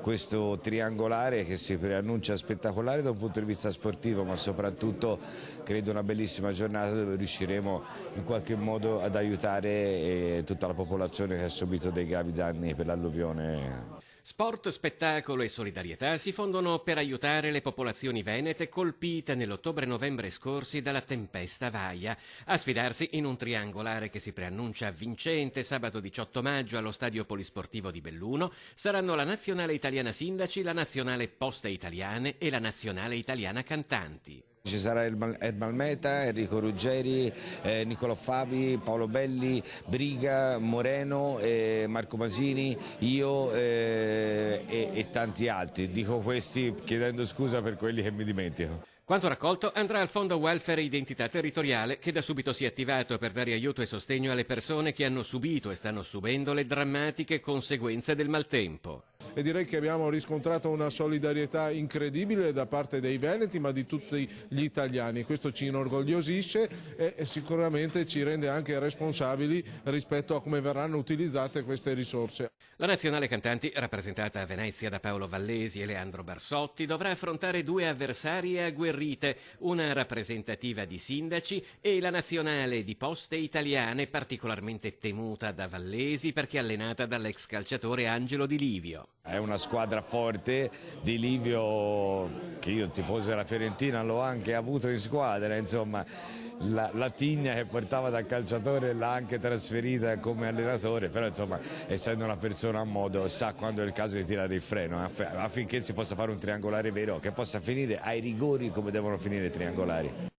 questo triangolare che si preannuncia spettacolare da un punto di vista sportivo, ma soprattutto credo una bellissima giornata dove riusciremo in qualche modo ad aiutare tutta la popolazione che ha subito dei gravi danni per l'alluvione. Sport, spettacolo e solidarietà si fondono per aiutare le popolazioni venete colpite nell'ottobre-novembre scorsi dalla tempesta Vaia. A sfidarsi in un triangolare che si preannuncia vincente sabato 18 maggio allo Stadio Polisportivo di Belluno saranno la Nazionale Italiana Sindaci, la Nazionale Poste Italiane e la Nazionale Italiana Cantanti. Ci sarà Ermal Meta, Enrico Ruggeri, Niccolò Fabi, Paolo Belli, Briga, Moreno, Marco Masini, io e tanti altri. Dico questi chiedendo scusa per quelli che mi dimentico. Quanto raccolto andrà al Fondo Welfare Identità Territoriale, che da subito si è attivato per dare aiuto e sostegno alle persone che hanno subito e stanno subendo le drammatiche conseguenze del maltempo. E direi che abbiamo riscontrato una solidarietà incredibile da parte dei veneti, ma di tutti gli italiani. Questo ci inorgogliosisce e sicuramente ci rende anche responsabili rispetto a come verranno utilizzate queste risorse. La Nazionale Cantanti, rappresentata a Venezia da Paolo Vallesi e Leandro Barsotti, dovrà affrontare due avversarie agguerrite, una rappresentativa di sindaci e la Nazionale di Poste Italiane, particolarmente temuta da Vallesi perché allenata dall'ex calciatore Angelo Di Livio. È una squadra forte, Di Livio, che io tifoso della Fiorentina l'ho anche avuto in squadra, insomma la tigna che portava da calciatore l'ha anche trasferita come allenatore, però insomma essendo una persona a modo sa quando è il caso di tirare il freno affinché si possa fare un triangolare vero che possa finire ai rigori come devono finire i triangolari.